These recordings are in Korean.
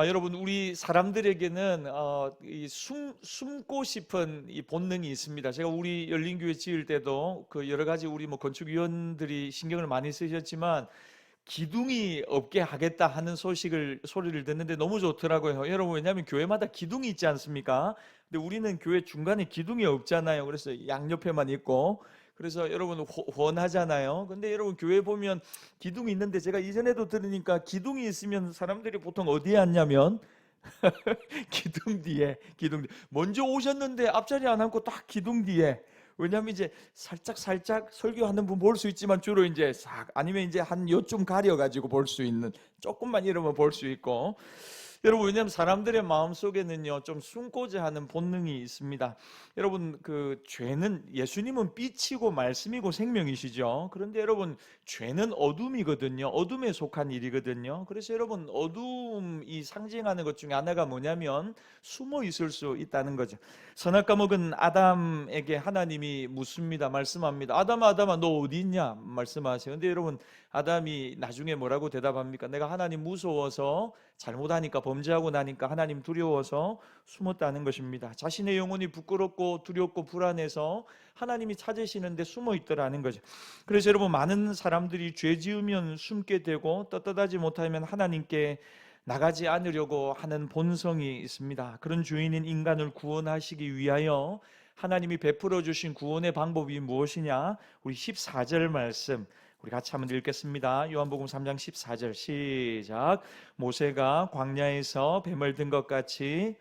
여러분, 우리 사람들에게는 숨고 싶은 이 본능이 있습니다. 제가 우리 열린교회 지을 때도 그 여러 가지 우리 뭐 건축위원들이 신경을 많이 쓰셨지만 기둥이 없게 하겠다 하는 소리를 듣는데 너무 좋더라고요. 여러분, 왜냐하면 교회마다 기둥이 있지 않습니까? 근데 우리는 교회 중간에 기둥이 없잖아요. 그래서 양옆에만 있고, 그래서 여러분 훤하잖아요. 근데 여러분 교회 보면 기둥이 있는데, 제가 이전에도 들으니까 기둥이 있으면 사람들이 보통 어디에 앉냐면 기둥 뒤에 먼저 오셨는데 앞자리 안 앉고 딱 기둥 뒤에. 왜냐하면 이제 살짝 설교하는 분 볼 수 있지만 주로 이제 싹, 아니면 이제 한 요쯤 가려 가지고 볼 수 있는, 조금만 이러면 볼 수 있고. 여러분, 왜냐하면 사람들의 마음 속에는요 좀 숨고자 하는 본능이 있습니다. 여러분, 그 죄는, 예수님은 빛이고 말씀이고 생명이시죠. 그런데 여러분, 죄는 어둠이거든요. 어둠에 속한 일이거든요. 그래서 여러분, 어둠이 상징하는 것 중에 하나가 뭐냐면 숨어 있을 수 있다는 거죠. 선악과 먹은 아담에게 하나님이 묻습니다. 말씀합니다. 아담아 너 어디 있냐 말씀하세요. 근데 여러분, 아담이 나중에 뭐라고 대답합니까? 내가 하나님 무서워서, 잘못하니까, 범죄하고 나니까 하나님 두려워서 숨었다는 것입니다. 자신의 영혼이 부끄럽고 두렵고 불안해서 하나님이 찾으시는데 숨어 있더라는 거죠. 그래서 여러분, 많은 사람들이 죄 지으면 숨게 되고 떳떳하지 못하면 하나님께 나가지 않으려고 하는 본성이 있습니다. 그런 죄인인 인간을 구원하시기 위하여 하나님이 베풀어 주신 구원의 방법이 무엇이냐? 우리 14절 말씀 우리 같이 한번 읽겠습니다. 요한복음 3장 14절 시작. 모세가 광야에서 뱀을 든 것 같이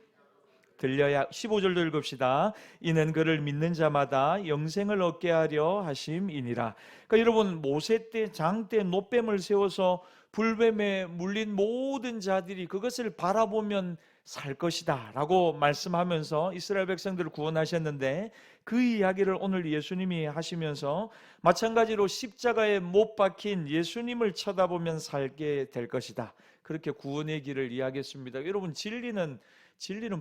들려야, 15절도 읽읍시다. 이는 그를 믿는 자마다 영생을 얻게 하려 하심이니라. 그러니까 여러분, 모세 때, 장 때 노뱀을 세워서 불뱀에 물린 모든 자들이 그것을 바라보면 살 것이다 라고 말씀하면서 이스라엘 백성들을 구원하셨는데, 그 이야기를 오늘 예수님이 하시면서 마찬가지로 십자가에 못 박힌 예수님을 쳐다보면 살게 될 것이다, 그렇게 구원의 길을 이야기했습니다. 여러분, 진리는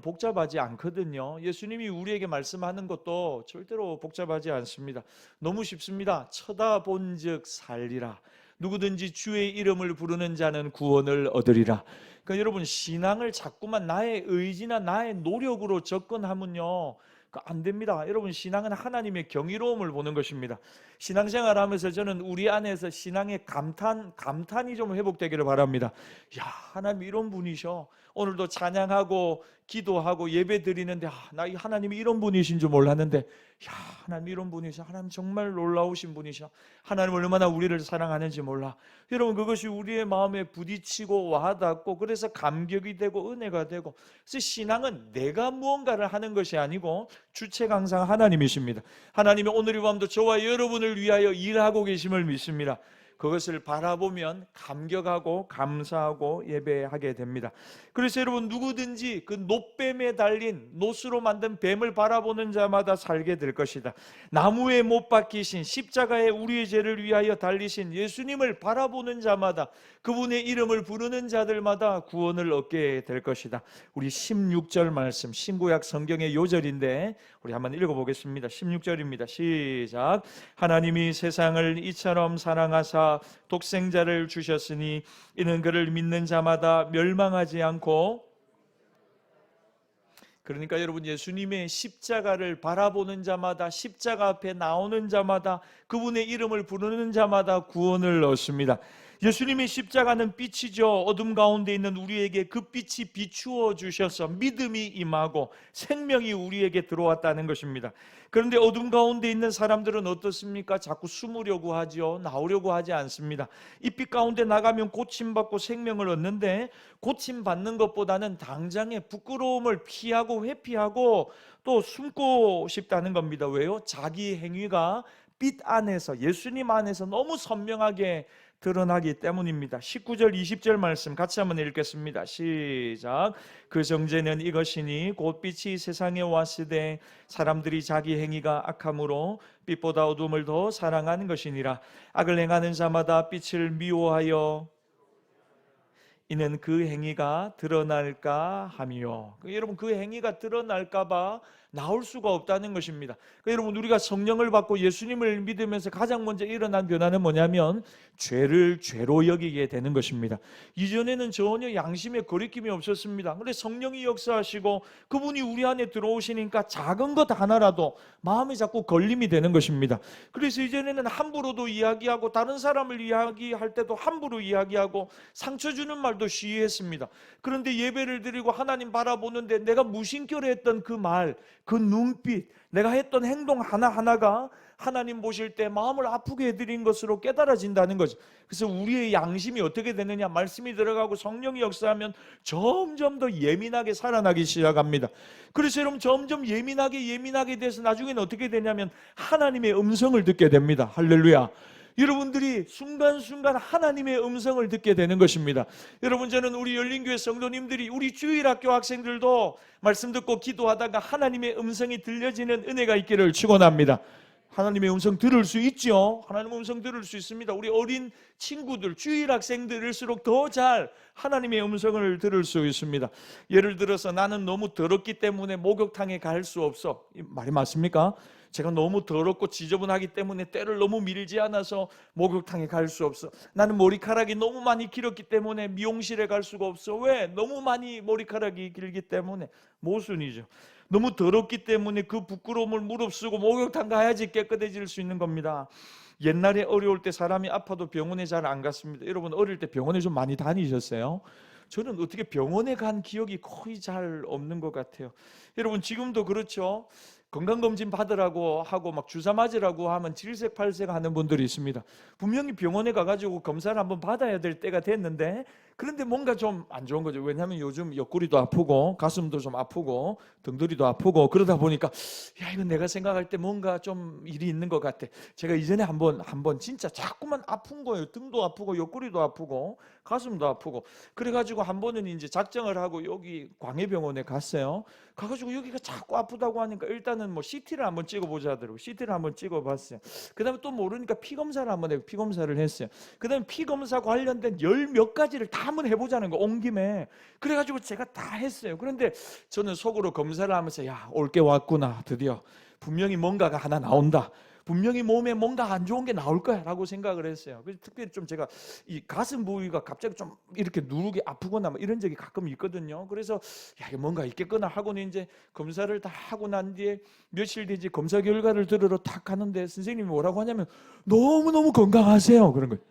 복잡하지 않거든요. 예수님이 우리에게 말씀하는 것도 절대로 복잡하지 않습니다. 너무 쉽습니다. 쳐다본즉 살리라. 누구든지 주의 이름을 부르는 자는 구원을 얻으리라. 그러니까 여러분, 신앙을 자꾸만 나의 의지나 나의 노력으로 접근하면요, 안 됩니다. 여러분, 신앙은 하나님의 경이로움을 보는 것입니다. 신앙생활 하면서 저는 우리 안에서 신앙의 감탄이 좀 회복되기를 바랍니다. 야, 하나님 이런 분이셔. 오늘도 찬양하고 기도하고 예배 드리는데, 나 하나님이 이런 분이신 줄 몰랐는데, 야, 하나님 이런 분이셔. 하나님 정말 놀라우신 분이셔. 하나님 얼마나 우리를 사랑하는지 몰라. 여러분, 그것이 우리의 마음에 부딪히고 와닿고, 그래서 감격이 되고 은혜가 되고. 그래서 신앙은 내가 무언가를 하는 것이 아니고 주체 강상 하나님이십니다. 하나님이 오늘 이 밤도 저와 여러분을 위하여 일하고 계심을 믿습니다. 그것을 바라보면 감격하고 감사하고 예배하게 됩니다. 그래서 여러분, 누구든지 그 놋뱀에 달린, 놋으로 만든 뱀을 바라보는 자마다 살게 될 것이다. 나무에 못 박히신, 십자가에 우리의 죄를 위하여 달리신 예수님을 바라보는 자마다, 그분의 이름을 부르는 자들마다 구원을 얻게 될 것이다. 우리 16절 말씀, 신구약 성경의 요절인데 우리 한번 읽어보겠습니다. 16절입니다. 시작. 하나님이 세상을 이처럼 사랑하사 독생자를 주셨으니 이는 그를 믿는 자마다 멸망하지 않고. 그러니까 여러분, 예수님의 십자가를 바라보는 자마다, 십자가 앞에 나오는 자마다, 그분의 이름을 부르는 자마다 구원을 얻습니다. 예수님의 십자가는 빛이죠. 어둠 가운데 있는 우리에게 그 빛이 비추어 주셔서 믿음이 임하고 생명이 우리에게 들어왔다는 것입니다. 그런데 어둠 가운데 있는 사람들은 어떻습니까? 자꾸 숨으려고 하죠. 나오려고 하지 않습니다. 이 빛 가운데 나가면 고침받고 생명을 얻는데, 고침받는 것보다는 당장의 부끄러움을 피하고 회피하고 또 숨고 싶다는 겁니다. 왜요? 자기 행위가 빛 안에서, 예수님 안에서 너무 선명하게 드러나기 때문입니다. 19절 20절 말씀 같이 한번 읽겠습니다. 시작. 그 정죄는 이것이니 곧 빛이 세상에 왔으되 사람들이 자기 행위가 악함으로 빛보다 어둠을 더 사랑하는 것이니라. 악을 행하는 자마다 빛을 미워하여 이는 그 행위가 드러날까 함이요. 여러분, 그 행위가 드러날까 봐 나올 수가 없다는 것입니다. 여러분, 우리가 성령을 받고 예수님을 믿으면서 가장 먼저 일어난 변화는 뭐냐면 죄를 죄로 여기게 되는 것입니다. 이전에는 전혀 양심에 거리낌이 없었습니다. 그런데 성령이 역사하시고 그분이 우리 안에 들어오시니까 작은 것 하나라도 마음에 자꾸 걸림이 되는 것입니다. 그래서 이전에는 함부로도 이야기하고 다른 사람을 이야기할 때도 함부로 이야기하고 상처 주는 말도 시위했습니다. 그런데 예배를 드리고 하나님 바라보는데 내가 무심결에 했던 그 말, 그 눈빛, 내가 했던 행동 하나하나가 하나님 보실 때 마음을 아프게 해드린 것으로 깨달아진다는 거죠. 그래서 우리의 양심이 어떻게 되느냐, 말씀이 들어가고 성령이 역사하면 점점 더 예민하게 살아나기 시작합니다. 그래서 여러분, 점점 예민하게 돼서 나중에는 어떻게 되냐면 하나님의 음성을 듣게 됩니다. 할렐루야. 여러분들이 순간순간 하나님의 음성을 듣게 되는 것입니다. 여러분, 저는 우리 열린교회 성도님들이, 우리 주일학교 학생들도 말씀 듣고 기도하다가 하나님의 음성이 들려지는 은혜가 있기를 축원합니다. 하나님의 음성 들을 수 있죠. 하나님의 음성 들을 수 있습니다. 우리 어린 친구들, 주일학생들일수록 더 잘 하나님의 음성을 들을 수 있습니다. 예를 들어서 나는 너무 더럽기 때문에 목욕탕에 갈 수 없어. 이 말이 맞습니까? 제가 너무 더럽고 지저분하기 때문에 때를 너무 밀지 않아서 목욕탕에 갈 수 없어. 나는 머리카락이 너무 많이 길었기 때문에 미용실에 갈 수가 없어. 왜? 너무 많이 머리카락이 길기 때문에. 모순이죠. 너무 더럽기 때문에 그 부끄러움을 무릅쓰고 목욕탕 가야지 깨끗해질 수 있는 겁니다. 옛날에 어려울 때 사람이 아파도 병원에 잘 안 갔습니다. 여러분, 어릴 때 병원에 좀 많이 다니셨어요? 저는 어떻게 병원에 간 기억이 거의 잘 없는 것 같아요. 여러분, 지금도 그렇죠. 건강검진 받으라고 하고 막 주사 맞으라고 하면 질색팔색 하는 분들이 있습니다. 분명히 병원에 가가지고 검사를 한번 받아야 될 때가 됐는데, 그런데 뭔가 좀 안 좋은 거죠. 왜냐하면 요즘 옆구리도 아프고 가슴도 좀 아프고 등다리도 아프고 그러다 보니까 야, 이건 내가 생각할 때 뭔가 좀 일이 있는 것 같아. 제가 이전에 한번 진짜 자꾸만 아픈 거예요. 등도 아프고 옆구리도 아프고 가슴도 아프고. 그래가지고 한 번은 이제 작정을 하고 여기 광해병원에 갔어요. 가가지고 여기가 자꾸 아프다고 하니까 일단은 뭐 CT를 한번 찍어보자 하더라고요. CT를 한번 찍어봤어요. 그 다음에 또 모르니까 피 검사를 한번 해고 피 검사를 했어요. 그 다음에 피 검사 관련된 열 몇 가지를 다 한번 해보자는 거, 온 김에. 그래가지고 제가 다 했어요. 그런데 저는 속으로 검사를 하면서 야, 올 게 왔구나. 드디어 분명히 뭔가가 하나 나온다. 분명히 몸에 뭔가 안 좋은 게 나올 거야 라고 생각을 했어요. 그래서 특별히 좀 제가 이 가슴 부위가 갑자기 좀 이렇게 누르게 아프거나 뭐 이런 적이 가끔 있거든요. 그래서 야, 이게 뭔가 있겠구나 하고는 이제 검사를 다 하고 난 뒤에 며칠 뒤에 검사 결과를 들으러 탁 가는데 선생님이 뭐라고 하냐면 너무너무 건강하세요. 그런 거예요.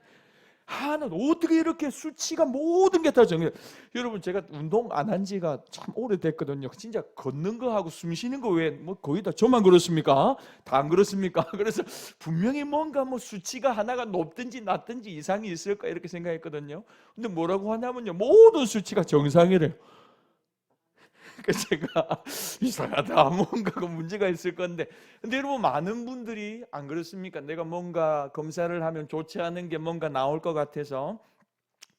하는 어떻게 이렇게 수치가 모든 게 다 정해. 여러분, 제가 운동 안 한 지가 참 오래됐거든요. 진짜 걷는 거하고 숨 쉬는 거 외에 뭐 거의 다 저만 그렇습니까? 다 안 그렇습니까? 그래서 분명히 뭔가 뭐 수치가 하나가 높든지 낮든지 이상이 있을까 이렇게 생각했거든요. 근데 뭐라고 하냐면요, 모든 수치가 정상이래요. 그러니까 제가 이상하다, 뭔가 문제가 있을 건데. 근데 여러분, 많은 분들이 안 그렇습니까? 내가 뭔가 검사를 하면 좋지 않은 게 뭔가 나올 것 같아서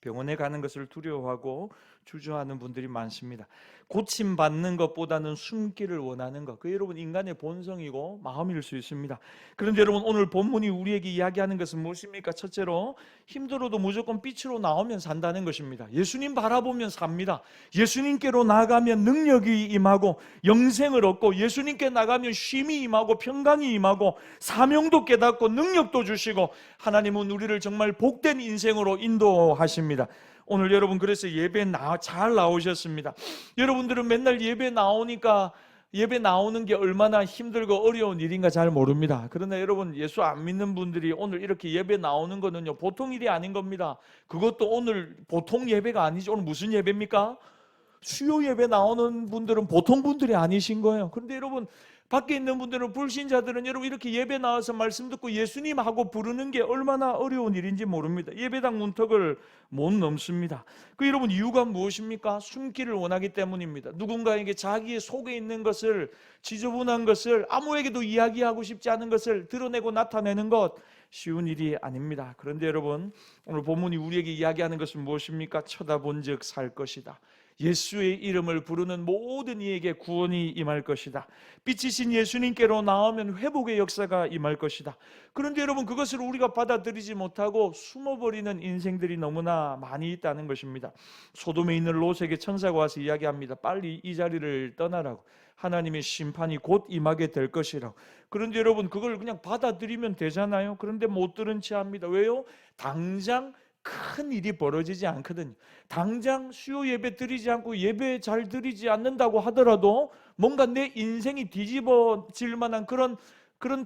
병원에 가는 것을 두려워하고 주저하는 분들이 많습니다. 고침받는 것보다는 숨기를 원하는 것, 그 여러분 인간의 본성이고 마음일 수 있습니다. 그런데 여러분, 오늘 본문이 우리에게 이야기하는 것은 무엇입니까? 첫째로, 힘들어도 무조건 빛으로 나오면 산다는 것입니다. 예수님 바라보면 삽니다. 예수님께로 나가면 능력이 임하고 영생을 얻고, 예수님께 나가면 쉼이 임하고 평강이 임하고 사명도 깨닫고 능력도 주시고, 하나님은 우리를 정말 복된 인생으로 인도하십니다. 오늘 여러분, 그래서 예배 잘 나오셨습니다. 여러분들은 맨날 예배 나오니까 예배 나오는 게 얼마나 힘들고 어려운 일인가 잘 모릅니다. 그러나 여러분, 예수 안 믿는 분들이 오늘 이렇게 예배 나오는 거는요, 보통 일이 아닌 겁니다. 그것도 오늘 보통 예배가 아니죠. 오늘 무슨 예배입니까? 수요 예배 나오는 분들은 보통 분들이 아니신 거예요. 그런데 여러분, 밖에 있는 분들은, 불신자들은 여러분 이렇게 예배 나와서 말씀 듣고 예수님 하고 부르는 게 얼마나 어려운 일인지 모릅니다. 예배당 문턱을 못 넘습니다. 그 여러분, 이유가 무엇입니까? 숨기를 원하기 때문입니다. 누군가에게 자기의 속에 있는 것을, 지저분한 것을, 아무에게도 이야기하고 싶지 않은 것을 드러내고 나타내는 것 쉬운 일이 아닙니다. 그런데 여러분, 오늘 본문이 우리에게 이야기하는 것은 무엇입니까? 쳐다본 즉 살 것이다. 예수의 이름을 부르는 모든 이에게 구원이 임할 것이다. 빛이신 예수님께로 나오면 회복의 역사가 임할 것이다. 그런데 여러분, 그것을 우리가 받아들이지 못하고 숨어버리는 인생들이 너무나 많이 있다는 것입니다. 소돔에 있는 롯에게 천사가 와서 이야기합니다. 빨리 이 자리를 떠나라고. 하나님의 심판이 곧 임하게 될 것이라고. 그런데 여러분, 그걸 그냥 받아들이면 되잖아요. 그런데 못 들은 채 합니다. 왜요? 당장 큰 일이 벌어지지 않거든요. 당장 수요 예배 드리지 않고 예배 잘 드리지 않는다고 하더라도 뭔가 내 인생이 뒤집어질 만한 그런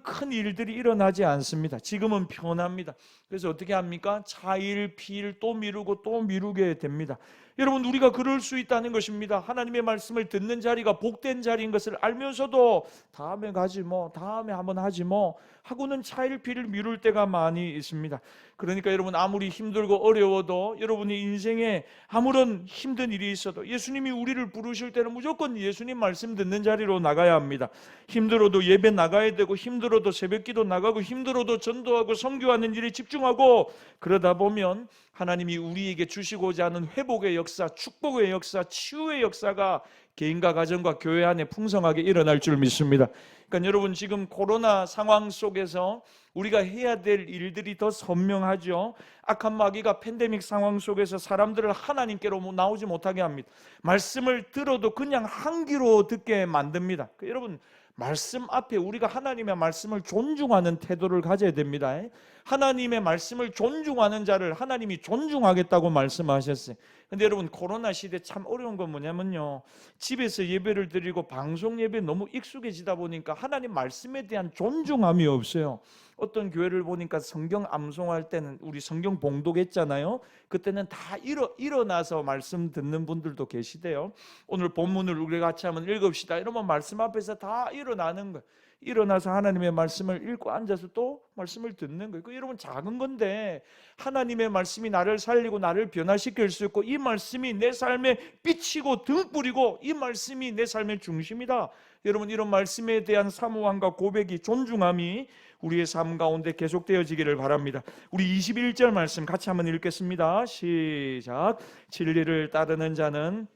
큰 일들이 일어나지 않습니다. 지금은 편합니다. 그래서 어떻게 합니까? 차일, 피일, 또 미루고 또 미루게 됩니다. 여러분, 우리가 그럴 수 있다는 것입니다. 하나님의 말씀을 듣는 자리가 복된 자리인 것을 알면서도 다음에 가지 뭐, 다음에 한번 하지 뭐 하고는 차일, 피를 미룰 때가 많이 있습니다. 그러니까 여러분, 아무리 힘들고 어려워도 여러분이 인생에 아무런 힘든 일이 있어도 예수님이 우리를 부르실 때는 무조건 예수님 말씀 듣는 자리로 나가야 합니다. 힘들어도 예배 나가야 되고, 힘들어도 새벽기도 나가고, 힘들어도 전도하고 선교하는 일에 집중하고, 그러다 보면 하나님이 우리에게 주시고자 하는 회복의 역사, 축복의 역사, 치유의 역사가 개인과 가정과 교회 안에 풍성하게 일어날 줄 믿습니다. 그러니까 여러분, 지금 코로나 상황 속에서 우리가 해야 될 일들이 더 선명하죠. 악한 마귀가 팬데믹 상황 속에서 사람들을 하나님께로 나오지 못하게 합니다. 말씀을 들어도 그냥 한 귀로 듣게 만듭니다. 여러분, 말씀 앞에 우리가 하나님의 말씀을 존중하는 태도를 가져야 됩니다. 하나님의 말씀을 존중하는 자를 하나님이 존중하겠다고 말씀하셨어요. 근데 여러분, 코로나 시대 참 어려운 건 뭐냐면요, 집에서 예배를 드리고 방송 예배에 너무 익숙해지다 보니까 하나님 말씀에 대한 존중함이 없어요. 어떤 교회를 보니까 성경 암송할 때는, 우리 성경 봉독했잖아요. 그때는 다 일어나서 말씀 듣는 분들도 계시대요. 오늘 본문을 우리 같이 한번 읽읍시다 이러면 말씀 앞에서 다 일어나는 거예요. 일어나서 하나님의 말씀을 읽고 앉아서 또 말씀을 듣는 거예요. 여러분, 작은 건데 하나님의 말씀이 나를 살리고 나를 변화시킬 수 있고, 이 말씀이 내 삶에 비치고 등불이고, 이 말씀이 내 삶의 중심이다. 여러분, 이런 말씀에 대한 사모함과 고백이, 존중함이 우리의 삶 가운데 계속되어지기를 바랍니다. 우리 21절 말씀 같이 한번 읽겠습니다. 시작. 진리를 따르는 자는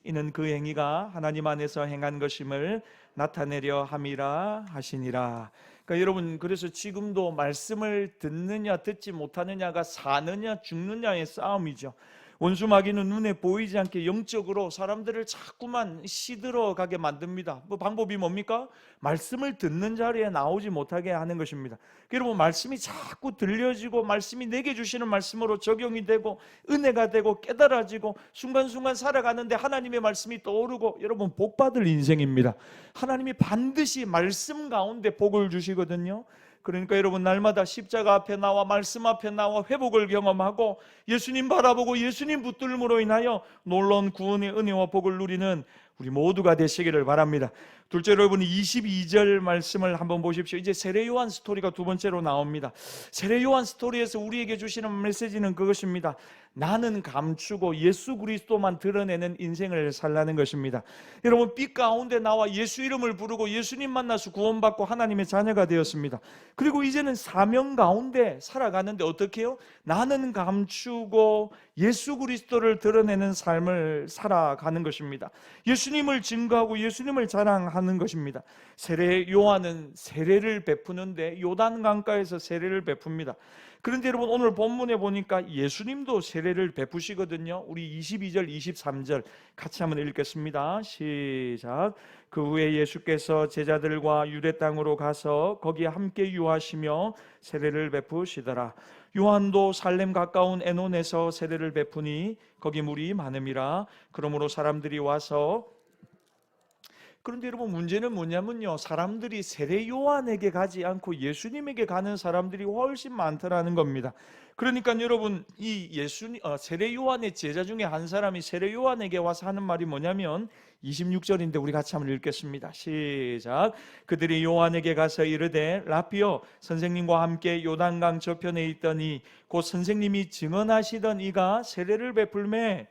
이는 그 행위가 하나님 안에서 행한 것임을 나타내려 함이라 하시니라. 그러니까 여러분, 그래서 지금도 말씀을 듣느냐 듣지 못하느냐가 사느냐 죽느냐의 싸움이죠. 원수 마귀는 눈에 보이지 않게 영적으로 사람들을 자꾸만 시들어 가게 만듭니다. 뭐 방법이 뭡니까? 말씀을 듣는 자리에 나오지 못하게 하는 것입니다. 여러분, 말씀이 자꾸 들려지고, 말씀이 내게 주시는 말씀으로 적용이 되고, 은혜가 되고, 깨달아지고, 순간순간 살아가는데 하나님의 말씀이 떠오르고, 여러분, 복 받을 인생입니다. 하나님이 반드시 말씀 가운데 복을 주시거든요. 그러니까 여러분, 날마다 십자가 앞에 나와 말씀 앞에 나와 회복을 경험하고, 예수님 바라보고 예수님 붙들므로 인하여 놀라운 구원의 은혜와 복을 누리는 우리 모두가 되시기를 바랍니다. 둘째로 여러분, 22절 말씀을 한번 보십시오. 이제 세례 요한 스토리가 두 번째로 나옵니다. 세례 요한 스토리에서 우리에게 주시는 메시지는 그것입니다. 나는 감추고 예수 그리스도만 드러내는 인생을 살라는 것입니다. 여러분, 빛 가운데 나와 예수 이름을 부르고 예수님 만나서 구원받고 하나님의 자녀가 되었습니다. 그리고 이제는 사명 가운데 살아가는데 어떻게 해요? 나는 감추고 예수 그리스도를 드러내는 삶을 살아가는 것입니다. 예수님을 증거하고 예수님을 자랑하는 것입니다. 세례 요한은 세례를 베푸는데 요단 강가에서 세례를 베풉니다. 그런데 여러분, 오늘 본문에 보니까 예수님도 세례를 베푸시거든요. 우리 22절 23절 같이 한번 읽겠습니다. 시작. 그 후에 예수께서 제자들과 유대 땅으로 가서 거기에 함께 유하시며 세례를 베푸시더라. 요한도 살렘 가까운 에논에서 세례를 베푸니 거기 물이 많음이라. 그러므로 사람들이 와서, 그런데 여러분, 문제는 뭐냐면요, 사람들이 세례 요한에게 가지 않고 예수님에게 가는 사람들이 훨씬 많더라는 겁니다. 그러니까 여러분, 이 세례 요한의 제자 중에 한 사람이 세례 요한에게 와서 하는 말이 뭐냐면 26절인데 우리 같이 한번 읽겠습니다. 시작. 그들이 요한에게 가서 이르되 라피여, 선생님과 함께 요단강 저편에 있더니 곧 선생님이 증언하시던 이가 세례를 베풀매.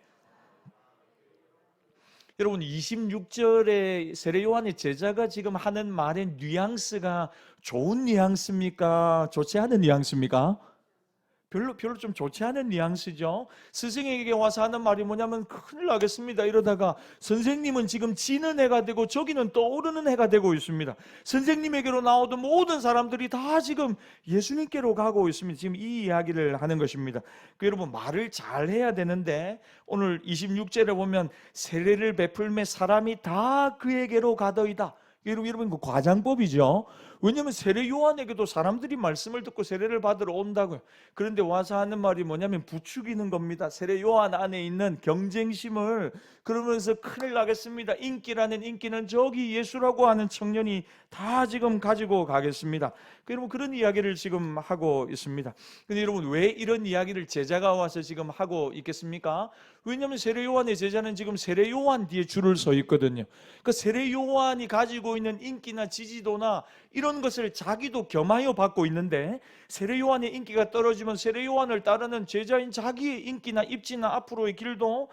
여러분, 26절에 세례 요한의 제자가 지금 하는 말의 뉘앙스가 좋은 뉘앙스입니까? 좋지 않은 뉘앙스입니까? 별로 좀 좋지 않은 뉘앙스죠. 스승에게 와서 하는 말이 뭐냐면 큰일 나겠습니다. 이러다가 선생님은 지금 지는 해가 되고 저기는 떠오르는 해가 되고 있습니다. 선생님에게로 나오던 모든 사람들이 다 지금 예수님께로 가고 있습니다. 지금 이 이야기를 하는 것입니다. 여러분, 말을 잘 해야 되는데 오늘 26절에 보면 세례를 베풀매 사람이 다 그에게로 가더이다. 여러분, 그 과장법이죠. 왜냐하면 세례 요한에게도 사람들이 말씀을 듣고 세례를 받으러 온다고요. 그런데 와서 하는 말이 뭐냐면 부추기는 겁니다. 세례 요한 안에 있는 경쟁심을, 그러면서 큰일 나겠습니다. 인기라는 인기는 저기 예수라고 하는 청년이 다 지금 가지고 가겠습니다. 여러분, 그런 이야기를 지금 하고 있습니다. 근데 여러분, 왜 이런 이야기를 제자가 와서 지금 하고 있겠습니까? 왜냐하면 세례 요한의 제자는 지금 세례 요한 뒤에 줄을 서 있거든요. 그 세례 요한이 가지고 있는 인기나 지지도나 이런 것을 자기도 겸하여 받고 있는데, 세례 요한의 인기가 떨어지면 세례 요한을 따르는 제자인 자기의 인기나 입지나 앞으로의 길도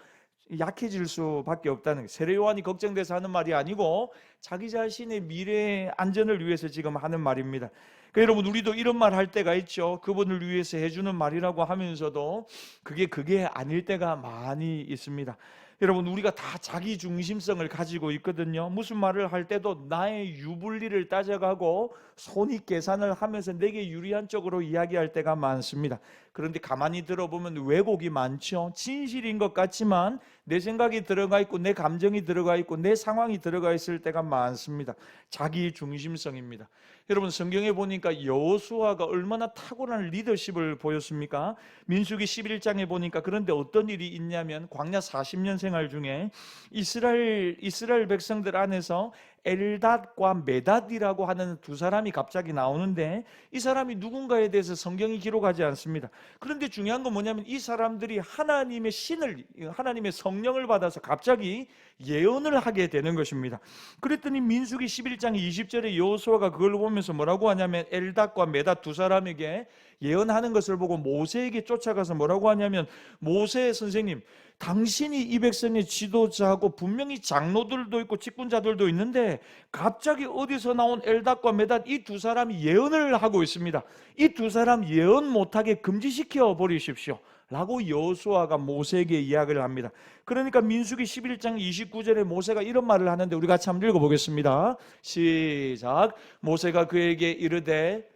약해질 수밖에 없다는 거예요. 세례 요한이 걱정돼서 하는 말이 아니고 자기 자신의 미래의 안전을 위해서 지금 하는 말입니다. 그러니까 여러분, 우리도 이런 말 할 때가 있죠. 그분을 위해서 해주는 말이라고 하면서도 그게 아닐 때가 많이 있습니다. 여러분, 우리가 다 자기 중심성을 가지고 있거든요. 무슨 말을 할 때도 나의 유불리를 따져가고 손익계산을 하면서 내게 유리한 쪽으로 이야기할 때가 많습니다. 그런데 가만히 들어보면 왜곡이 많죠. 진실인 것 같지만 내 생각이 들어가 있고 내 감정이 들어가 있고 내 상황이 들어가 있을 때가 많습니다. 자기 중심성입니다. 여러분, 성경에 보니까 여호수아가 얼마나 탁월한 리더십을 보였습니까? 민수기 11장에 보니까 그런데 어떤 일이 있냐면 광야 40년 생활 중에 이스라엘 백성들 안에서 엘닷과 메닷이라고 하는 두 사람이 갑자기 나오는데, 이 사람이 누군가에 대해서 성경이 기록하지 않습니다. 그런데 중요한 건 뭐냐면 이 사람들이 하나님의 하나님의 성령을 받아서 갑자기 예언을 하게 되는 것입니다. 그랬더니 민수기 11장 20절에 여호수아가 그걸 보면서 뭐라고 하냐면 엘닷과 메닷 두 사람에게 예언하는 것을 보고 모세에게 쫓아가서 뭐라고 하냐면, 모세 선생님, 당신이 이 백성의 지도자고 분명히 장로들도 있고 직분자들도 있는데 갑자기 어디서 나온 엘닷과 메닷 이 두 사람이 예언을 하고 있습니다. 이 두 사람 예언 못하게 금지시켜 버리십시오 라고 여호수아가 모세에게 이야기를 합니다. 그러니까 민수기 11장 29절에 모세가 이런 말을 하는데 우리 같이 한번 읽어보겠습니다. 시작. 모세가 그에게 이르되,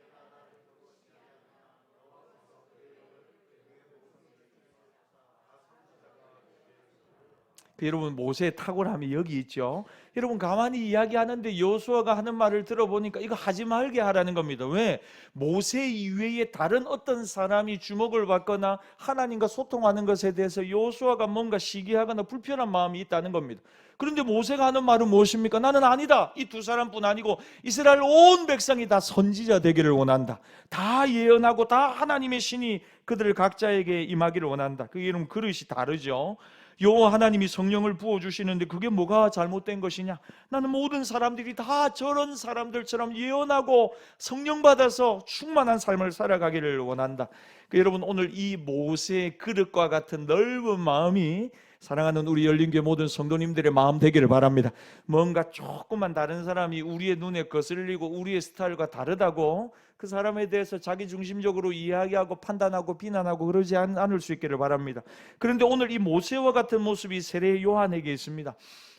여러분, 모세의 탁월함이 여기 있죠. 여러분, 가만히 이야기하는데 여호수아가 하는 말을 들어보니까 이거 하지 말게 하라는 겁니다. 왜? 모세 이외에 다른 어떤 사람이 주목을 받거나 하나님과 소통하는 것에 대해서 여호수아가 뭔가 시기하거나 불편한 마음이 있다는 겁니다. 그런데 모세가 하는 말은 무엇입니까? 나는 아니다. 이 두 사람뿐 아니고 이스라엘 온 백성이 다 선지자 되기를 원한다. 다 예언하고 다 하나님의 신이 그들 각자에게 임하기를 원한다. 그게 여러분 그릇이 다르죠. 여호와 하나님이 성령을 부어주시는데 그게 뭐가 잘못된 것이냐? 나는 모든 사람들이 다 저런 사람들처럼 예언하고 성령 받아서 충만한 삶을 살아가기를 원한다. 여러분, 오늘 이 모세의 그릇과 같은 넓은 마음이 사랑하는 우리 열린교회 모든 성도님들의 마음 되기를 바랍니다. 뭔가 조금만 다른 사람이 우리의 눈에 거슬리고 우리의 스타일과 다르다고 그 사람에 대해서 자기중심적으로 이야기하고 판단하고 비난하고 그러지 않을 수 있기를 바랍니다. 그런데 오늘 이 모세와 같은 모습이 세례 요한에게 있습니다.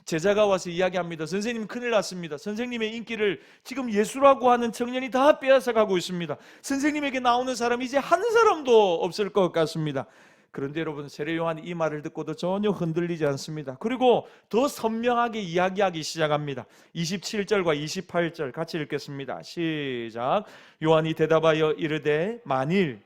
제자가 와서 이야기합니다. 선생님, 큰일 났습니다. 선생님의 인기를 지금 예수라고 하는 청년이 다 빼앗아 가고 있습니다. 선생님에게 나오는 사람이 이제 한 사람도 없을 것 같습니다. 그런데 여러분, 세례 요한이 이 말을 듣고도 전혀 흔들리지 않습니다. 그리고 더 선명하게 이야기하기 시작합니다. 27절과 28절 같이 읽겠습니다. 시작. 요한이 대답하여 이르되, 만일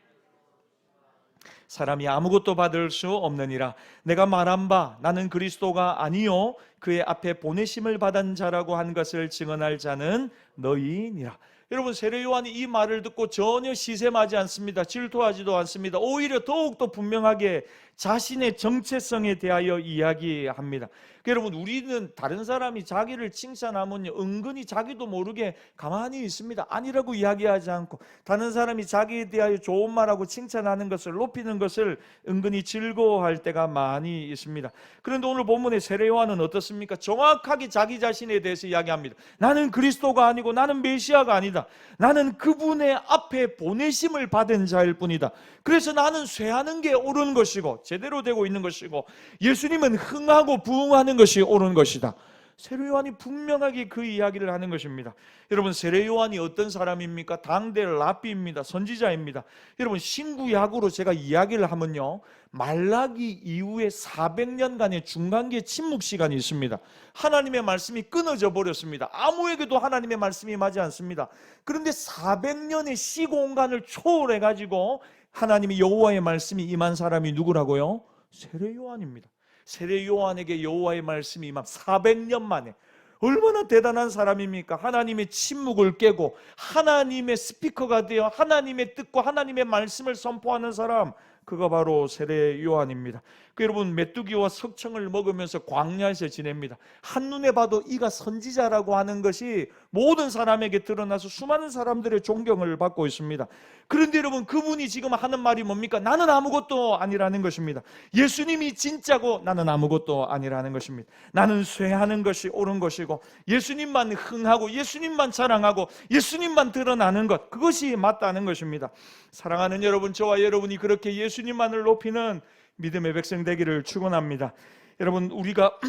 사람이 아무것도 받을 수 없느니라. 내가 말한 바 나는 그리스도가 아니요 그의 앞에 보내심을 받은 자라고 한 것을 증언할 자는 너희니라. 여러분, 세례 요한이 이 말을 듣고 전혀 시샘하지 않습니다. 질투하지도 않습니다. 오히려 더욱더 분명하게 자신의 정체성에 대하여 이야기합니다. 여러분, 우리는 다른 사람이 자기를 칭찬하면 은근히 자기도 모르게 가만히 있습니다. 아니라고 이야기하지 않고, 다른 사람이 자기에 대하여 좋은 말하고 칭찬하는 것을, 높이는 것을 은근히 즐거워할 때가 많이 있습니다. 그런데 오늘 본문의 세례 요한은 어떻습니까? 정확하게 자기 자신에 대해서 이야기합니다. 나는 그리스도가 아니고 나는 메시아가 아니다. 나는 그분의 앞에 보내심을 받은 자일 뿐이다. 그래서 나는 쇠하는 게 옳은 것이고 제대로 되고 있는 것이고, 예수님은 흥하고 부흥하는 것이 옳은 것이다. 세례 요한이 분명하게 그 이야기를 하는 것입니다. 여러분, 세례 요한이 어떤 사람입니까? 당대 랍비입니다. 선지자입니다. 여러분, 신구약으로 제가 이야기를 하면요, 말라기 이후에 400년간의 중간계 침묵 시간이 있습니다. 하나님의 말씀이 끊어져 버렸습니다. 아무에게도 하나님의 말씀이 맞지 않습니다. 그런데 400년의 시공간을 초월해 가지고 하나님이 여호와의 말씀이 임한 사람이 누구라고요? 세례 요한입니다. 세례 요한에게 여호와의 말씀이 임함 400년 만에. 얼마나 대단한 사람입니까? 하나님의 침묵을 깨고 하나님의 스피커가 되어 하나님의 뜻과 하나님의 말씀을 선포하는 사람, 그가 바로 세례 요한입니다. 여러분, 메뚜기와 석청을 먹으면서 광야에서 지냅니다. 한눈에 봐도 이가 선지자라고 하는 것이 모든 사람에게 드러나서 수많은 사람들의 존경을 받고 있습니다. 그런데 여러분, 그분이 지금 하는 말이 뭡니까? 나는 아무것도 아니라는 것입니다. 예수님이 진짜고 나는 아무것도 아니라는 것입니다. 나는 쇠하는 것이 옳은 것이고, 예수님만 흥하고 예수님만 자랑하고 예수님만 드러나는 것, 그것이 맞다는 것입니다. 사랑하는 여러분, 저와 여러분이 그렇게 예수님만을 높이는 믿음의 백성 되기를 축원합니다. 여러분, 우리가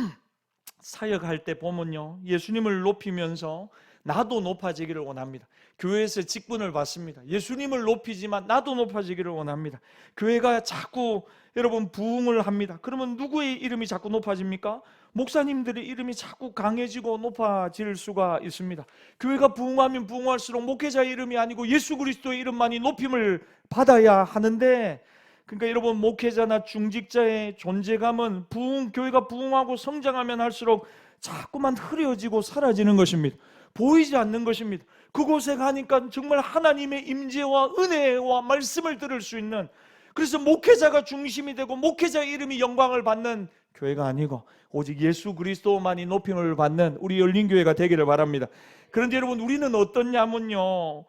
사역할 때 보면요, 예수님을 높이면서 나도 높아지기를 원합니다. 교회에서 직분을 받습니다. 예수님을 높이지만 나도 높아지기를 원합니다. 교회가 자꾸 여러분 부흥을 합니다. 그러면 누구의 이름이 자꾸 높아집니까? 목사님들의 이름이 자꾸 강해지고 높아질 수가 있습니다. 교회가 부흥하면 부흥할수록 목회자의 이름이 아니고 예수 그리스도의 이름만이 높임을 받아야 하는데, 그러니까 여러분, 목회자나 중직자의 존재감은 교회가 부흥하고 성장하면 할수록 자꾸만 흐려지고 사라지는 것입니다. 보이지 않는 것입니다. 그곳에 가니까 정말 하나님의 임재와 은혜와 말씀을 들을 수 있는, 그래서 목회자가 중심이 되고 목회자의 이름이 영광을 받는 교회가 아니고 오직 예수 그리스도만이 높임을 받는 우리 열린교회가 되기를 바랍니다. 그런데 여러분, 우리는 어떻냐면요,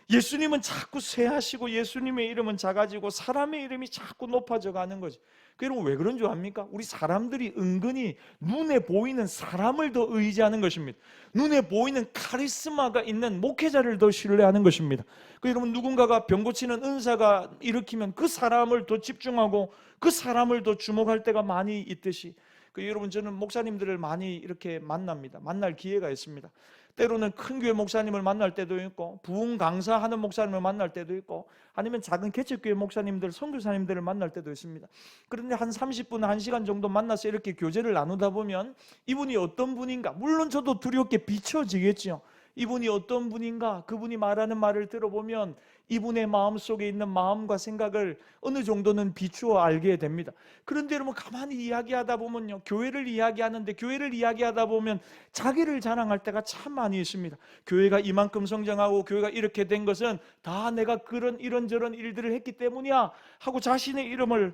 예수님은 자꾸 쇠하시고 예수님의 이름은 작아지고 사람의 이름이 자꾸 높아져 가는 거죠. 여러분, 왜 그런 줄 압니까? 우리 사람들이 은근히 눈에 보이는 사람을 더 의지하는 것입니다. 눈에 보이는 카리스마가 있는 목회자를 더 신뢰하는 것입니다. 여러분, 누군가가 병 고치는 은사가 일으키면 그 사람을 더 집중하고 그 사람을 더 주목할 때가 많이 있듯이, 여러분, 저는 목사님들을 많이 이렇게 만납니다. 만날 기회가 있습니다. 때로는 큰 교회 목사님을 만날 때도 있고, 부흥 강사하는 목사님을 만날 때도 있고, 아니면 작은 개척교회 목사님들, 선교사님들을 만날 때도 있습니다. 그런데 한 30분, 1시간 정도 만나서 이렇게 교제를 나누다 보면 이분이 어떤 분인가, 물론 저도 두렵게 비춰지겠죠. 이분이 어떤 분인가, 그분이 말하는 말을 들어보면 이분의 마음속에 있는 마음과 생각을 어느 정도는 비추어 알게 됩니다. 그런데 여러분, 가만히 이야기하다 보면요, 교회를 이야기하다 보면 자기를 자랑할 때가 참 많이 있습니다. 교회가 이만큼 성장하고 교회가 이렇게 된 것은 다 내가 이런저런 일들을 했기 때문이야 하고 자신의 이름을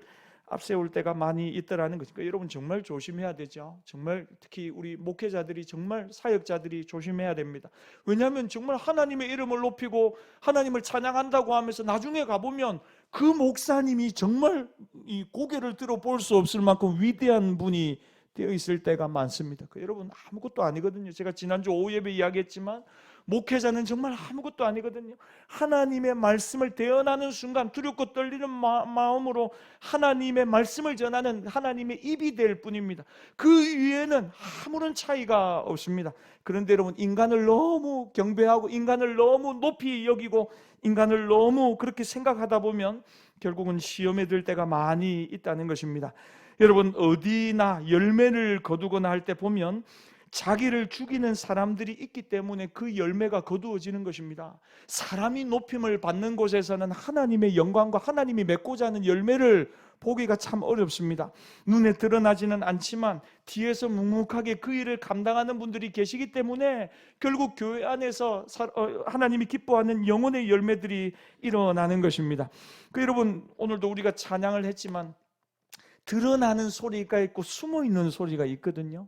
앞세울 때가 많이 있더라는 것이니까, 여러분, 정말 조심해야 되죠. 정말 특히 우리 목회자들이, 정말 사역자들이 조심해야 됩니다. 왜냐하면 정말 하나님의 이름을 높이고 하나님을 찬양한다고 하면서 나중에 가보면 그 목사님이 정말 이 고개를 들어 볼 수 없을 만큼 위대한 분이 되어 있을 때가 많습니다. 여러분, 아무것도 아니거든요. 제가 지난주 오후 예배 이야기했지만 목회자는 정말 아무것도 아니거든요. 하나님의 말씀을 대언하는 순간 두렵고 떨리는 마음으로 하나님의 말씀을 전하는 하나님의 입이 될 뿐입니다. 그 위에는 아무런 차이가 없습니다. 그런데 여러분, 인간을 너무 경배하고 인간을 너무 높이 여기고 인간을 너무 그렇게 생각하다 보면 결국은 시험에 들 때가 많이 있다는 것입니다. 여러분, 어디나 열매를 거두거나 할 때 보면 자기를 죽이는 사람들이 있기 때문에 그 열매가 거두어지는 것입니다. 사람이 높임을 받는 곳에서는 하나님의 영광과 하나님이 맺고자 하는 열매를 보기가 참 어렵습니다. 눈에 드러나지는 않지만 뒤에서 묵묵하게 그 일을 감당하는 분들이 계시기 때문에 결국 교회 안에서 하나님이 기뻐하는 영혼의 열매들이 일어나는 것입니다. 여러분, 오늘도 우리가 찬양을 했지만 드러나는 소리가 있고 숨어있는 소리가 있거든요.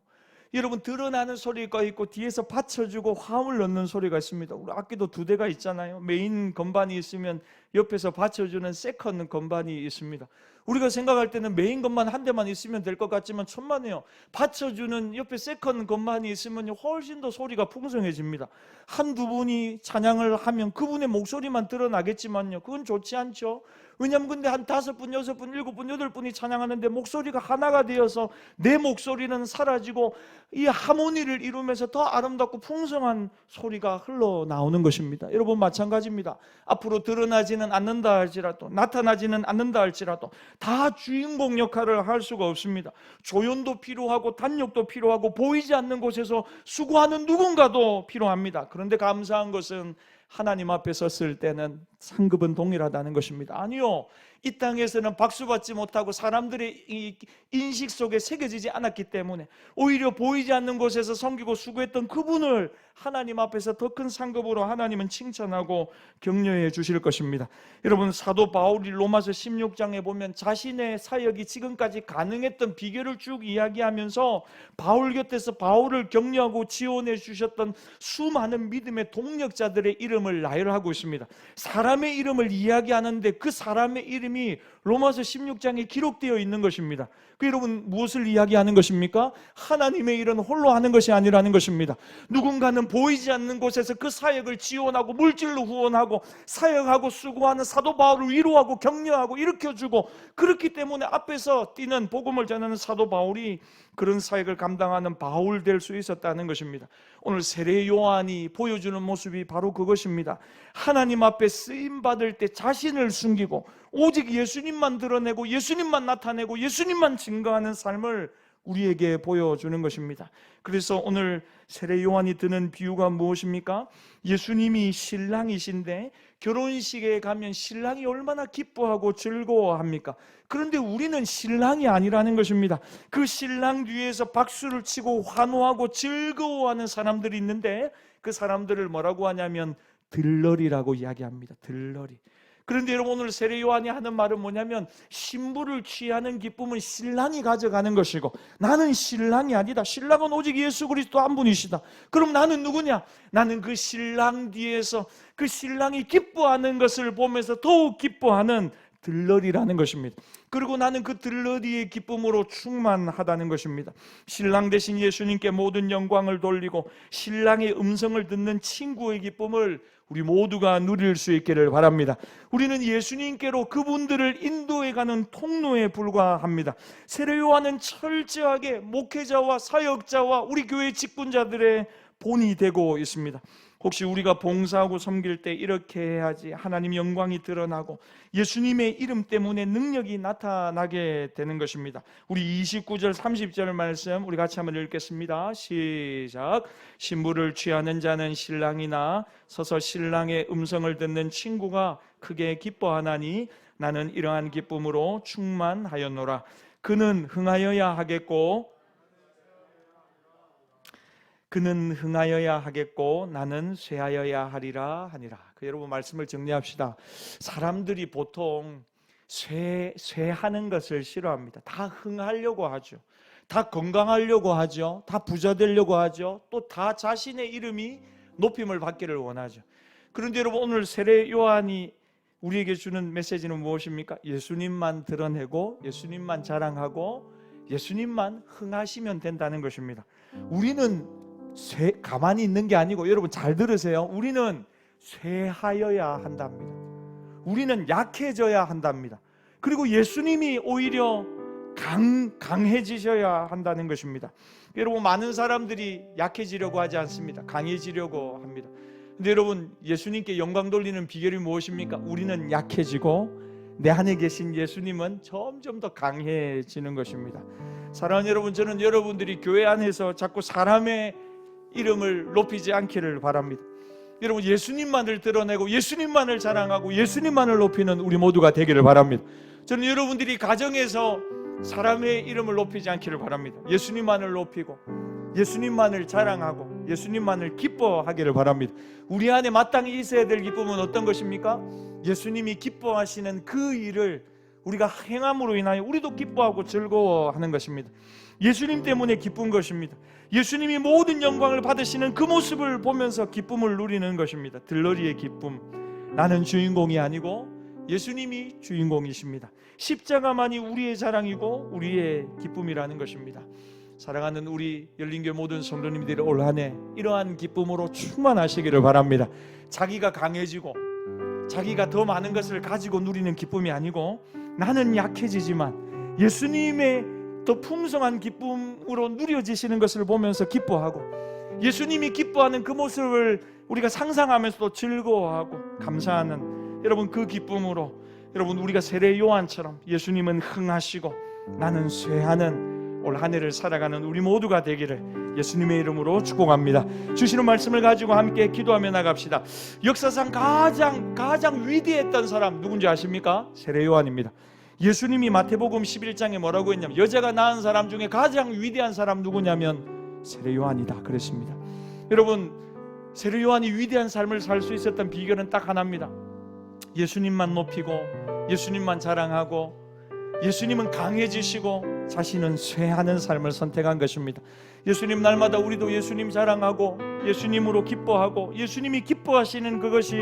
여러분, 드러나는 소리가 있고 뒤에서 받쳐주고 화음을 넣는 소리가 있습니다. 우리 악기도 2대가 있잖아요. 메인 건반이 있으면 옆에서 받쳐주는 세컨 건반이 있습니다. 우리가 생각할 때는 메인 건반 한 대만 있으면 될 것 같지만 천만에요. 받쳐주는 옆에 세컨 건반이 있으면 훨씬 더 소리가 풍성해집니다. 한두 분이 찬양을 하면 그분의 목소리만 드러나겠지만요, 그건 좋지 않죠. 왜냐하면 근데 한 5분, 6분, 7분, 8분이 찬양하는데 목소리가 하나가 되어서 내 목소리는 사라지고 이 하모니를 이루면서 더 아름답고 풍성한 소리가 흘러나오는 것입니다. 여러분, 마찬가지입니다. 앞으로 드러나지는 않는다 할지라도, 나타나지는 않는다 할지라도 다 주인공 역할을 할 수가 없습니다. 조연도 필요하고 단역도 필요하고 보이지 않는 곳에서 수고하는 누군가도 필요합니다. 그런데 감사한 것은 하나님 앞에 섰을 때는 상급은 동일하다는 것입니다. 아니요, 이 땅에서는 박수 받지 못하고 사람들의 이 인식 속에 새겨지지 않았기 때문에 오히려 보이지 않는 곳에서 섬기고 수고했던 그분을 하나님 앞에서 더 큰 상급으로 하나님은 칭찬하고 격려해 주실 것입니다. 여러분, 사도 바울이 로마서 16장에 보면 자신의 사역이 지금까지 가능했던 비결을 쭉 이야기하면서 바울 곁에서 바울을 격려하고 지원해 주셨던 수많은 믿음의 동력자들의 이름을 나열하고 있습니다. 사람의 이름을 이야기하는데 그 사람의 이름이 로마서 16장에 기록되어 있는 것입니다. 그 여러분, 무엇을 이야기하는 것입니까? 하나님의 일은 홀로 하는 것이 아니라는 것입니다. 누군가는 보이지 않는 곳에서 그 사역을 지원하고 물질로 후원하고 사역하고 수고하는 사도 바울을 위로하고 격려하고 일으켜주고, 그렇기 때문에 앞에서 뛰는 복음을 전하는 사도 바울이 그런 사역을 감당하는 바울 될 수 있었다는 것입니다. 오늘 세례 요한이 보여주는 모습이 바로 그것입니다. 하나님 앞에 쓰임받을 때 자신을 숨기고 오직 예수님만 드러내고 예수님만 나타내고 예수님만 증거하는 삶을 우리에게 보여주는 것입니다. 그래서 오늘 세례 요한이 드는 비유가 무엇입니까? 예수님이 신랑이신데 결혼식에 가면 신랑이 얼마나 기뻐하고 즐거워합니까? 그런데 우리는 신랑이 아니라는 것입니다. 그 신랑 뒤에서 박수를 치고 환호하고 즐거워하는 사람들이 있는데 그 사람들을 뭐라고 하냐면 들러리라고 이야기합니다. 들러리. 그런데 여러분, 오늘 세례 요한이 하는 말은 뭐냐면 신부를 취하는 기쁨은 신랑이 가져가는 것이고 나는 신랑이 아니다. 신랑은 오직 예수 그리스도 한 분이시다. 그럼 나는 누구냐? 나는 그 신랑 뒤에서 그 신랑이 기뻐하는 것을 보면서 더욱 기뻐하는 들러리라는 것입니다. 그리고 나는 그 들러리의 기쁨으로 충만하다는 것입니다. 신랑 대신 예수님께 모든 영광을 돌리고 신랑의 음성을 듣는 친구의 기쁨을 우리 모두가 누릴 수 있기를 바랍니다. 우리는 예수님께로 그분들을 인도해가는 통로에 불과합니다. 세례 요한은 철저하게 목회자와 사역자와 우리 교회 직분자들의 본이 되고 있습니다. 혹시 우리가 봉사하고 섬길 때 이렇게 해야지 하나님 영광이 드러나고 예수님의 이름 때문에 능력이 나타나게 되는 것입니다. 우리 29절 30절 말씀 우리 같이 한번 읽겠습니다. 시작. 신부를 취하는 자는 신랑이나 서서 신랑의 음성을 듣는 친구가 크게 기뻐하나니 나는 이러한 기쁨으로 충만하였노라. 그는 흥하여야 하겠고 나는 쇠하여야 하리라 하니라. 여러분, 말씀을 정리합시다. 사람들이 보통 쇠하는 것을 싫어합니다. 다 흥하려고 하죠. 다 건강하려고 하죠. 다 부자 되려고 하죠. 또 다 자신의 이름이 높임을 받기를 원하죠. 그런데 여러분, 오늘 세례 요한이 우리에게 주는 메시지는 무엇입니까? 예수님만 드러내고 예수님만 자랑하고 예수님만 흥하시면 된다는 것입니다. 우리는 가만히 있는 게 아니고, 여러분 잘 들으세요. 우리는 쇠하여야 한답니다. 우리는 약해져야 한답니다. 그리고 예수님이 오히려 강해지셔야 한다는 것입니다. 여러분, 많은 사람들이 약해지려고 하지 않습니다. 강해지려고 합니다. 근데 여러분, 예수님께 영광 돌리는 비결이 무엇입니까? 우리는 약해지고 내 안에 계신 예수님은 점점 더 강해지는 것입니다. 사랑하는 여러분, 저는 여러분들이 교회 안에서 자꾸 사람의 이름을 높이지 않기를 바랍니다. 여러분, 예수님만을 드러내고 예수님만을 자랑하고 예수님만을 높이는 우리 모두가 되기를 바랍니다. 저는 여러분들이 가정에서 사람의 이름을 높이지 않기를 바랍니다. 예수님만을 높이고 예수님만을 자랑하고 예수님만을 기뻐하기를 바랍니다. 우리 안에 마땅히 있어야 될 기쁨은 어떤 것입니까? 예수님이 기뻐하시는 그 일을 우리가 행함으로 인하여 우리도 기뻐하고 즐거워하는 것입니다. 예수님 때문에 기쁜 것입니다. 예수님이 모든 영광을 받으시는 그 모습을 보면서 기쁨을 누리는 것입니다. 들러리의 기쁨. 나는 주인공이 아니고 예수님이 주인공이십니다. 십자가만이 우리의 자랑이고 우리의 기쁨이라는 것입니다. 사랑하는 우리 열린교회 모든 성도님들이 올 한 해 이러한 기쁨으로 충만하시기를 바랍니다. 자기가 강해지고 자기가 더 많은 것을 가지고 누리는 기쁨이 아니고 나는 약해지지만 예수님의 더 풍성한 기쁨으로 누려지시는 것을 보면서 기뻐하고 예수님이 기뻐하는 그 모습을 우리가 상상하면서도 즐거워하고 감사하는 여러분 그 기쁨으로 여러분 우리가 세례 요한처럼 예수님은 흥하시고 나는 쇠하는 올 한 해를 살아가는 우리 모두가 되기를 예수님의 이름으로 축복합니다. 주시는 말씀을 가지고 함께 기도하며 나갑시다. 역사상 가장 위대했던 사람 누군지 아십니까? 세례 요한입니다. 예수님이 마태복음 11장에 뭐라고 했냐면 여자가 낳은 사람 중에 가장 위대한 사람 누구냐면 세례 요한이다 그랬습니다. 여러분 세례 요한이 위대한 삶을 살 수 있었던 비결은 딱 하나입니다. 예수님만 높이고 예수님만 자랑하고 예수님은 강해지시고 자신은 쇠하는 삶을 선택한 것입니다. 예수님 날마다 우리도 예수님 자랑하고 예수님으로 기뻐하고 예수님이 기뻐하시는 그것이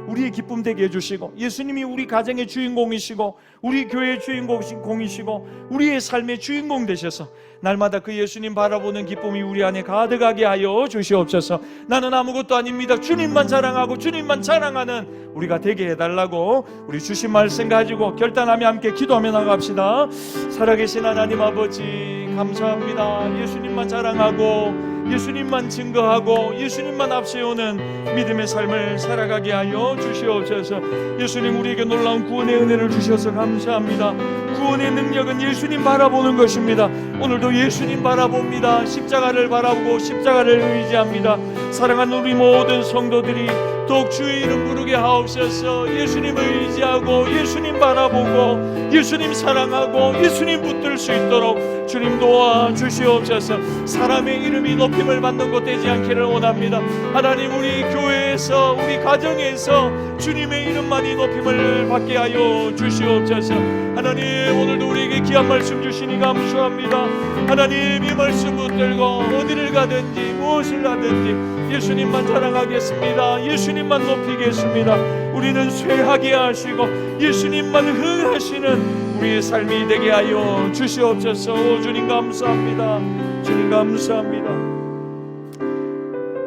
우리의 기쁨 되게 해주시고 예수님이 우리 가정의 주인공이시고 우리 교회의 주인공이시고 우리의 삶의 주인공 되셔서 날마다 그 예수님 바라보는 기쁨이 우리 안에 가득하게 하여 주시옵소서. 나는 아무것도 아닙니다. 주님만 자랑하고 주님만 자랑하는 우리가 되게 해달라고 우리 주신 말씀 가지고 결단하며 함께 기도하며 나갑시다. 살아계신 하나님 아버지 감사합니다. 예수님만 자랑하고 예수님만 증거하고 예수님만 앞세우는 믿음의 삶을 살아가게 하여 주시옵소서. 예수님 우리에게 놀라운 구원의 은혜를 주셔서 감사합니다. 구원의 능력은 예수님 바라보는 것입니다. 오늘도 예수님 바라봅니다. 십자가를 바라보고 십자가를 의지합니다. 사랑하는 우리 모든 성도들이 더욱 주의 이름 부르게 하옵소서. 예수님을 의지하고 예수님 바라보고 예수님 사랑하고 예수님 붙들 수 있도록 주님 도와주시옵소서. 사람의 이름이 높임을 받는 것 되지 않기를 원합니다. 하나님 우리 교회에서 우리 가정에서 주님의 이름만이 높임을 받게 하여 주시옵소서. 하나님 오늘도 우리에게 귀한 말씀 주시니 감사합니다. 하나님 이 말씀 붙들고 어디를 가든지 무엇을 하든지 예수님만 자랑하겠습니다. 예수님만 높이겠습니다. 우리는 쇠하게 하시고 예수님만 흥하시는 우리의 삶이 되게 하여 주시옵소서. 주님 감사합니다. 주님 감사합니다.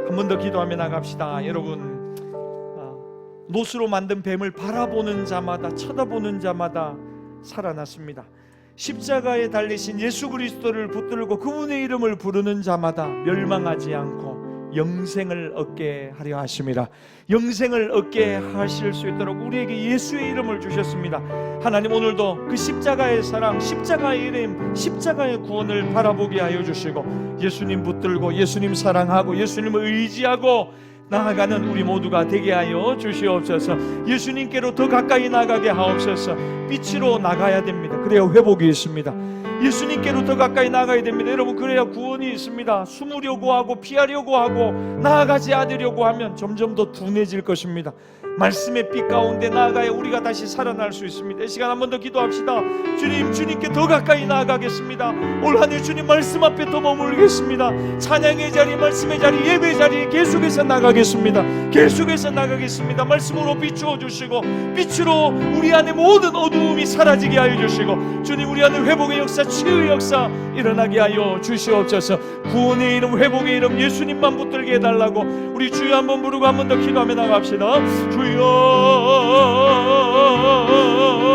한 번 더 기도하며 나갑시다. 여러분 노스로 만든 뱀을 바라보는 자마다 쳐다보는 자마다 살아났습니다. 십자가에 달리신 예수 그리스도를 붙들고 그분의 이름을 부르는 자마다 멸망하지 않고 영생을 얻게 하려 하심이라. 영생을 얻게 하실 수 있도록 우리에게 예수의 이름을 주셨습니다. 하나님 오늘도 그 십자가의 사랑, 십자가의 이름, 십자가의 구원을 바라보게 하여 주시고 예수님 붙들고 예수님 사랑하고 예수님을 의지하고 나아가는 우리 모두가 되게 하여 주시옵소서. 예수님께로 더 가까이 나가게 하옵소서. 빛으로 나가야 됩니다. 그래야 회복이 있습니다. 예수님께로 더 가까이 나가야 됩니다. 여러분 그래야 구원이 있습니다. 숨으려고 하고 피하려고 하고 나아가지 않으려고 하면 점점 더 둔해질 것입니다. 말씀의 빛 가운데 나아가야 우리가 다시 살아날 수 있습니다. 이 시간 한 번 더 기도합시다. 주님께 더 가까이 나아가겠습니다. 올 한 해 주님 말씀 앞에 더 머물겠습니다. 찬양의 자리, 말씀의 자리, 예배 자리 계속해서 나가겠습니다. 계속해서 나가겠습니다. 말씀으로 비추어 주시고 빛으로 우리 안에 모든 어두움이 사라지게 하여 주시고 주님 우리 안에 회복의 역사, 치유의 역사 일어나게 하여 주시옵소서. 구원의 이름, 회복의 이름 예수님만 붙들게 해달라고 우리 주여 한번 부르고 한 번 더 기도하며 나갑시다.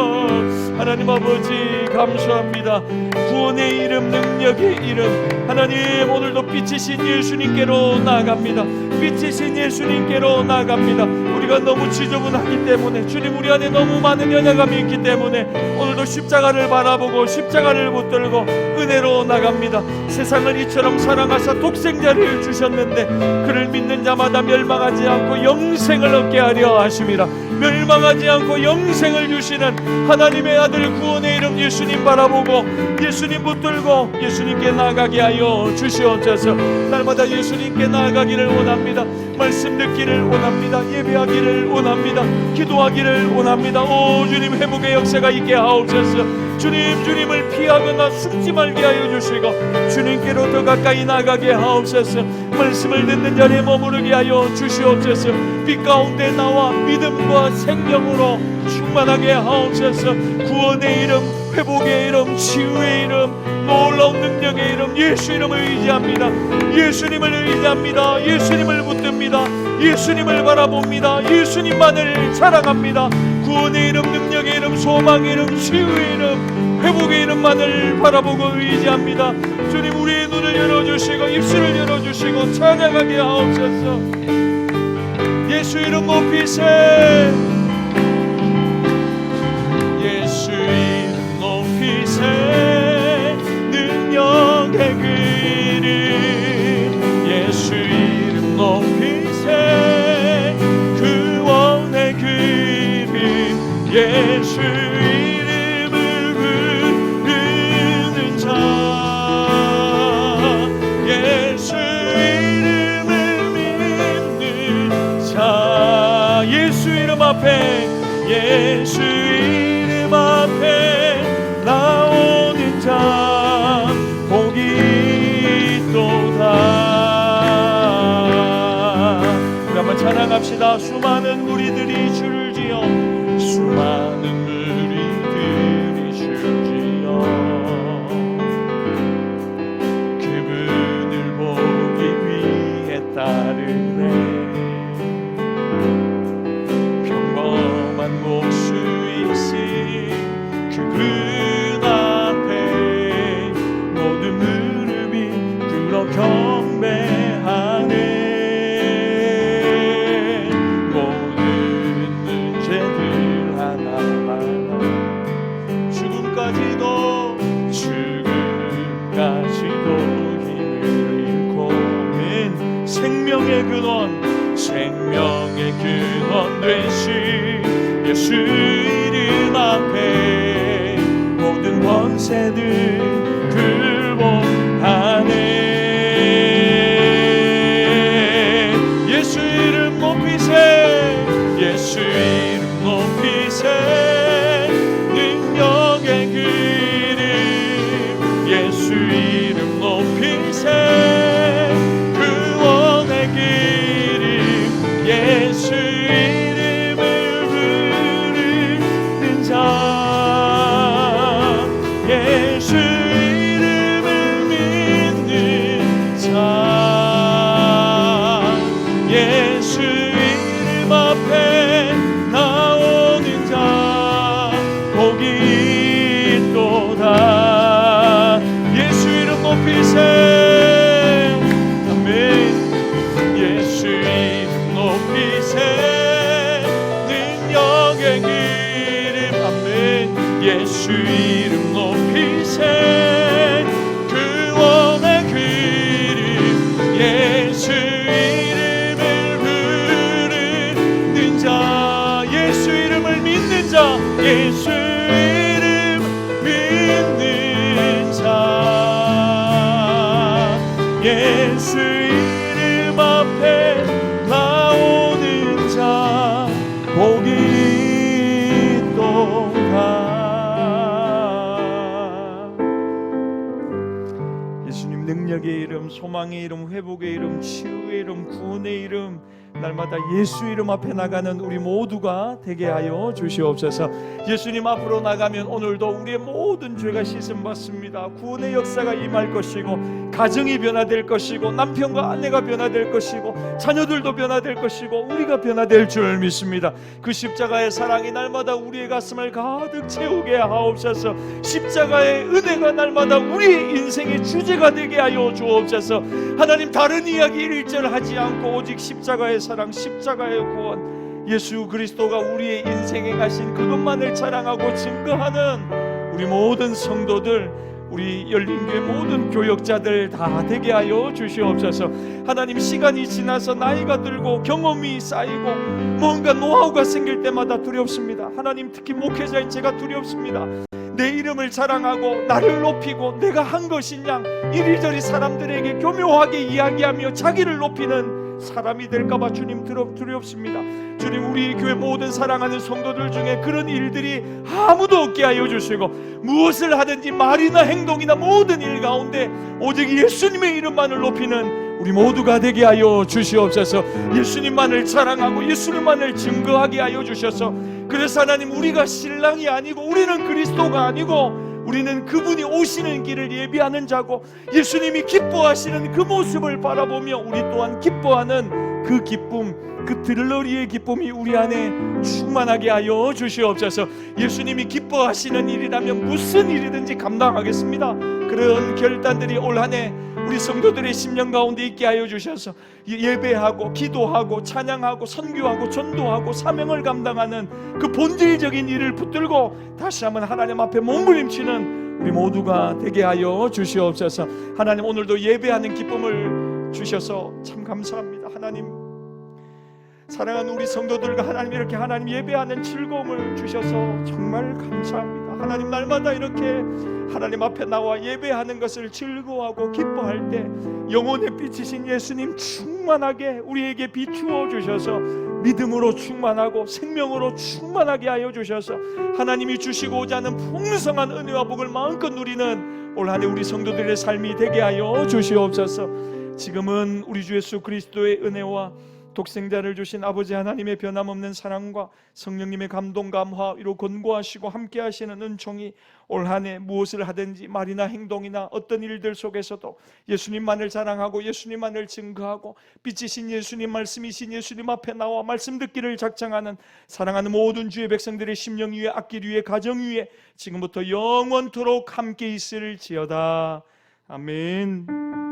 주여 하나님 아버지 감사합니다. 구원의 이름, 능력의 이름 하나님 오늘도 빛이신 예수님께로 나아갑니다. 빛이신 예수님께로 나아갑니다. 우리가 너무 지저분하기 때문에 주님 우리 안에 너무 많은 연약함이 있기 때문에 오늘도 십자가를 바라보고 십자가를 붙들고 은혜로 나갑니다. 세상을 이처럼 사랑하사 독생자를 주셨는데 그를 믿는 자마다 멸망하지 않고 영생을 얻게 하려 하심이라. 멸망하지 않고 영생을 주시는 하나님의 아들 구원의 이름 예수님 바라보고 예수님 붙들고 예수님께 나아가게 하여 주시옵소서. 날마다 예수님께 나아가기를 원합니다. 말씀 듣기를 원합니다. 예배하기를 원합니다. 기도하기를 원합니다. 오 주님, 회복의 역사가 있게 하옵소서. 주님, 주님을 피하거나 숨지 말게 하여 주시고 주님께로 더 가까이 나가게 하옵소서. 말씀을 듣는 자리에 머무르게 하여 주시옵소서. 빛 가운데 나와 믿음과 생명으로 충만하게 하옵소서. 구원의 이름, 회복의 이름, 치유의 이름, 놀라운 능력의 이름 예수 이름을 의지합니다. 예수님을 의지합니다. 예수님을 붙듭니다. 예수님을 바라봅니다. 예수님만을 사랑합니다. 구원의 이름, 능력의 이름, 소망의 이름, 치유의 이름, 회복의 이름만을 바라보고 의지합니다. 주님, 우리의 눈을 열어주시고 입술을 열어주시고 찬양하게 하옵소서. 예수 이름 높이세. 예수 이름 높이세. 능력의 그 이름 예수 이름 높이세. 구원의 그 이름 예수 이름을 부르는 자 예수 이름을 믿는 자 예수 이름 앞에 예수 이름 앞에 나오는 자 복이 있도다. 우리 한번 찬양합시다. 수많은 무리들이 줄을 지어 수많은 무리들이 줄을 지어 그분을 보기 위해 따르네. 평범한 목수이신 그분 앞에 모든 무릎이 꿇어 경배하네. 모든 문제들 하나하나 죽음까지도 힘을 잃고 생명의 근원 생명의 근원 되신 예수 이름 앞에 모든 권세들 굴복하네. 예수 이름 높이세. 예수 이름 높이세. 능력의 그 이름 예수 이름 높이세. 구원의 그 이름 예수 이름을 부르는 자 예수 이름을 믿는 자 예수 이름 앞에 나오는 자 복이 있도다. 예수 이름 높이세. 아멘. 예수 이름 높이세. 능력의 그 이름 아멘. 예수 이름 높이세. 구원의 그 이름 예수 이름을 부르는 자 예수 이름을 믿는 자 예수 이름 믿는 자 예수 이름 앞에 나오는 자 복이 있도다. 예수님 능력의 이름, 소망의 이름, 회복의 이름, 치유의 이름, 구원의 이름 날마다 예수 이름 앞에 나가는 우리 모두가 되게 하여 주시옵소서. 예수님 앞으로 나가면 오늘도 우리의 모든 죄가 씻음 받습니다. 구원의 역사가 임할 것이고 가정이 변화될 것이고 남편과 아내가 변화될 것이고 자녀들도 변화될 것이고 우리가 변화될 줄 믿습니다. 그 십자가의 사랑이 날마다 우리의 가슴을 가득 채우게 하옵소서. 십자가의 은혜가 날마다 우리의 인생의 주제가 되게 하여 주옵소서. 하나님, 다른 이야기 일절하지 않고 오직 십자가의 사랑, 십자가의 구원, 예수 그리스도가 우리의 인생에 가신 그것만을 자랑하고 증거하는 우리 모든 성도들 우리 열린교회 모든 교역자들 다 되게 하여 주시옵소서. 하나님, 시간이 지나서 나이가 들고 경험이 쌓이고 뭔가 노하우가 생길 때마다 두렵습니다. 하나님, 특히 목회자인 제가 두렵습니다. 내 이름을 자랑하고 나를 높이고 내가 한 것이냐, 이리저리 사람들에게 교묘하게 이야기하며 자기를 높이는 사람이 될까봐 주님 두렵습니다. 주님, 우리 교회 모든 사랑하는 성도들 중에 그런 일들이 아무도 없게 하여 주시고, 무엇을 하든지 말이나 행동이나 모든 일 가운데 오직 예수님의 이름만을 높이는 우리 모두가 되게 하여 주시옵소서. 예수님만을 자랑하고 예수님만을 증거하게 하여 주셔서, 그래서 하나님, 우리가 신랑이 아니고 우리는 그리스도가 아니고 우리는 그분이 오시는 길을 예비하는 자고, 예수님이 기뻐하시는 그 모습을 바라보며 우리 또한 기뻐하는 그 기쁨, 그 들러리의 기쁨이 우리 안에 충만하게 하여 주시옵소서. 예수님이 기뻐하시는 일이라면 무슨 일이든지 감당하겠습니다. 그런 결단들이 올 한 해 우리 성도들의 심령 가운데 있게 하여 주셔서 예배하고 기도하고 찬양하고 선교하고 전도하고 사명을 감당하는 그 본질적인 일을 붙들고 다시 한번 하나님 앞에 몸부림치는 우리 모두가 되게 하여 주시옵소서. 하나님, 오늘도 예배하는 기쁨을 주셔서 참 감사합니다. 하나님, 사랑하는 우리 성도들과 하나님 이렇게 하나님 예배하는 즐거움을 주셔서 정말 감사합니다. 하나님, 날마다 이렇게 하나님 앞에 나와 예배하는 것을 즐거워하고 기뻐할 때 영혼의 빛이신 예수님 충만하게 우리에게 비추어 주셔서 믿음으로 충만하고 생명으로 충만하게 하여 주셔서 하나님이 주시고자 하는 풍성한 은혜와 복을 마음껏 누리는 올 한 해 우리 성도들의 삶이 되게 하여 주시옵소서. 지금은 우리 주 예수 그리스도의 은혜와 독생자를 주신 아버지 하나님의 변함없는 사랑과 성령님의 감동 감화 이로 권고하시고 함께 하시는 은총이 올 한 해 무엇을 하든지 말이나 행동이나 어떤 일들 속에서도 예수님만을 자랑하고 예수님만을 증거하고 빛이신 예수님, 말씀이신 예수님 앞에 나와 말씀 듣기를 작정하는 사랑하는 모든 주의 백성들의 심령 위에, 앞길 위에, 가정 위에 지금부터 영원토록 함께 있을지어다. 아멘.